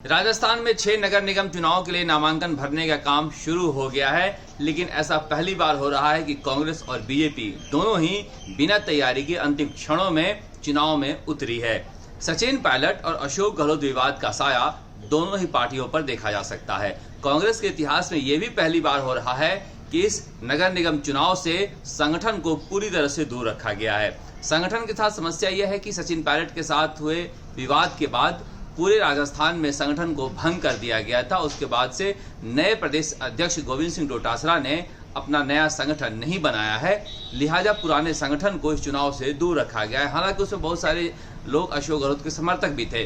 राजस्थान में 6 नगर निगम चुनाव के लिए नामांकन भरने का काम शुरू हो गया है, लेकिन ऐसा पहली बार हो रहा है कि कांग्रेस और बीजेपी दोनों ही बिना तैयारी के अंतिम क्षणों में चुनाव में उतरी है। सचिन पायलट और अशोक गहलोत विवाद का साया दोनों ही पार्टियों पर देखा जा सकता है। कांग्रेस के इतिहास में यह भी पहली बार हो रहा है कि इस नगर निगम चुनाव से संगठन को पूरी तरह से दूर रखा गया है। संगठन के साथ समस्या यह है कि सचिन पायलट के साथ हुए विवाद के बाद पूरे राजस्थान में संगठन को भंग कर दिया गया था। उसके बाद से नए प्रदेश अध्यक्ष गोविंद सिंह डोटासरा ने अपना नया संगठन नहीं बनाया है, लिहाजा पुराने संगठन को इस चुनाव से दूर रखा गया है। हालांकि उसमें बहुत सारे लोग अशोक गहलोत के समर्थक भी थे।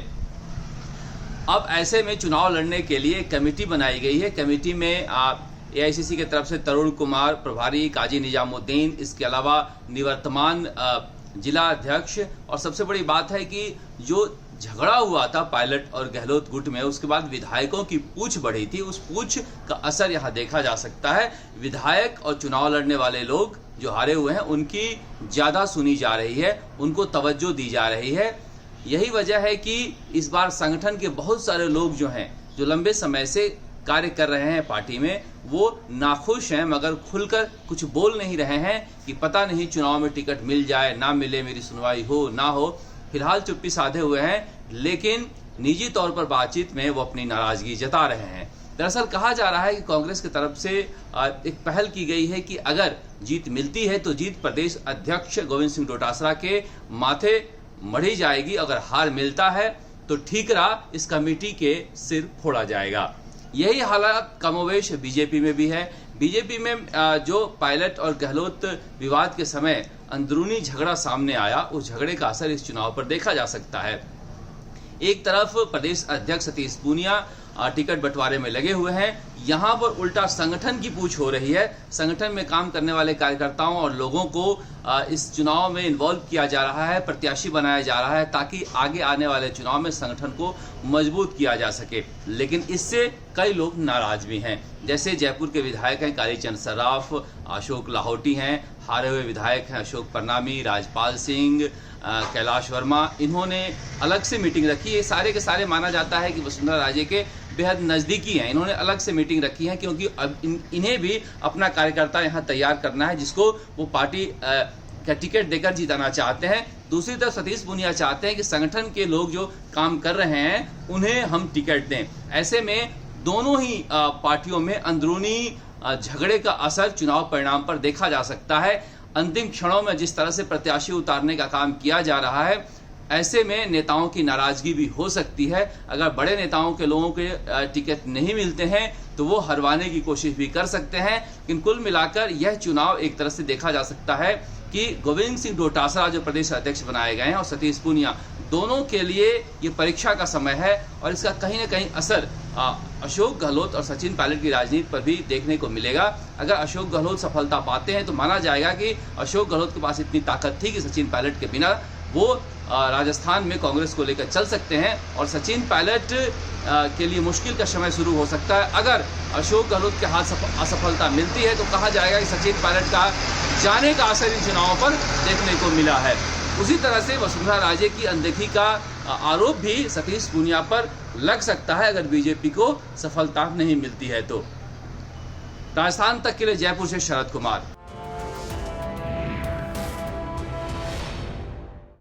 अब ऐसे में चुनाव लड़ने के लिए कमेटी बनाई गई है। कमेटी में एआईसीसी की तरफ से तरुण कुमार प्रभारी, काजी निजामुद्दीन, इसके अलावा निवर्तमान जिला अध्यक्ष, और सबसे बड़ी बात है कि जो झगड़ा हुआ था पायलट और गहलोत गुट में, उसके बाद विधायकों की पूछ बढ़ी थी। उस पूछ का असर यहाँ देखा जा सकता है। विधायक और चुनाव लड़ने वाले लोग जो हारे हुए हैं उनकी ज्यादा सुनी जा रही है, उनको तवज्जो दी जा रही है। यही वजह है कि इस बार संगठन के बहुत सारे लोग जो हैं, जो लंबे समय से कार्य कर रहे हैं पार्टी में, वो नाखुश हैं, मगर खुलकर कुछ बोल नहीं रहे हैं कि पता नहीं चुनाव में टिकट मिल जाए ना मिले, मेरी सुनवाई हो ना हो। फिलहाल चुप्पी साधे हुए हैं, लेकिन निजी तौर पर बातचीत में वो अपनी नाराजगी जता रहे हैं। दरअसल कहा जा रहा है कि कांग्रेस की तरफ से एक पहल की गई है कि अगर जीत मिलती है तो जीत प्रदेश अध्यक्ष गोविंद सिंह डोटासरा के माथे मढ़ी जाएगी। अगर हार मिलता है तो ठीकरा इस कमेटी के सिर फोड़ा जाएगा। यही हालात कमोवेश बीजेपी में भी है। बीजेपी में जो पायलट और गहलोत विवाद के समय अंदरूनी झगड़ा सामने आया, उस झगड़े का असर इस चुनाव पर देखा जा सकता है। एक तरफ प्रदेश अध्यक्ष सतीश पूनिया टिकट बंटवारे में लगे हुए हैं, यहाँ पर उल्टा संगठन की पूछ हो रही है। संगठन में काम करने वाले कार्यकर्ताओं और लोगों को इस चुनाव में इन्वॉल्व किया जा रहा है, प्रत्याशी बनाया जा रहा है, ताकि आगे आने वाले चुनाव में संगठन को मजबूत किया जा सके। लेकिन इससे कई लोग नाराज भी हैं। जैसे जयपुर के विधायक हैं कालीचंद सर्राफ, अशोक लाहौटी हैं, हारे हुए विधायक हैं अशोक परनामी, राजपाल सिंह, कैलाश वर्मा। इन्होंने अलग से मीटिंग रखी। ये सारे के सारे माना जाता है कि वसुंधरा राजे के बेहद नज़दीकी हैं। इन्होंने अलग से मीटिंग रखी है क्योंकि अब इन्हें भी अपना कार्यकर्ता यहाँ तैयार करना है, जिसको वो पार्टी का टिकट देकर जिताना चाहते हैं। दूसरी तरफ सतीश पूनिया चाहते हैं कि संगठन के लोग जो काम कर रहे हैं उन्हें हम टिकट दें। ऐसे में दोनों ही पार्टियों में अंदरूनी झगड़े का असर चुनाव परिणाम पर देखा जा सकता है। अंतिम क्षणों में जिस तरह से प्रत्याशी उतारने का काम किया जा रहा है, ऐसे में नेताओं की नाराजगी भी हो सकती है। अगर बड़े नेताओं के लोगों के टिकट नहीं मिलते हैं तो वो हरवाने की कोशिश भी कर सकते हैं। लेकिन कुल मिलाकर यह चुनाव एक तरह से देखा जा सकता है कि गोविंद सिंह डोटासरा जो प्रदेश अध्यक्ष बनाए गए हैं और सतीश पूनिया, दोनों के लिए ये परीक्षा का समय है और इसका कहीं ना कहीं असर अशोक गहलोत और सचिन पायलट की राजनीति पर भी देखने को मिलेगा। अगर अशोक गहलोत सफलता पाते हैं तो माना जाएगा कि अशोक गहलोत के पास इतनी ताकत थी कि सचिन पायलट के बिना वो राजस्थान में कांग्रेस को लेकर चल सकते हैं, और सचिन पायलट के लिए मुश्किल का समय शुरू हो सकता है। अगर अशोक गहलोत के हाथ असफलता मिलती है तो कहा जाएगा कि सचिन पायलट का जाने का असर इन चुनावों पर देखने को मिला है। उसी तरह से वसुंधरा राजे की अनदेखी का आरोप भी सतीश पूनिया पर लग सकता है अगर बीजेपी को सफलता नहीं मिलती है तो। राजस्थान तक के लिए जयपुर से शरद कुमार।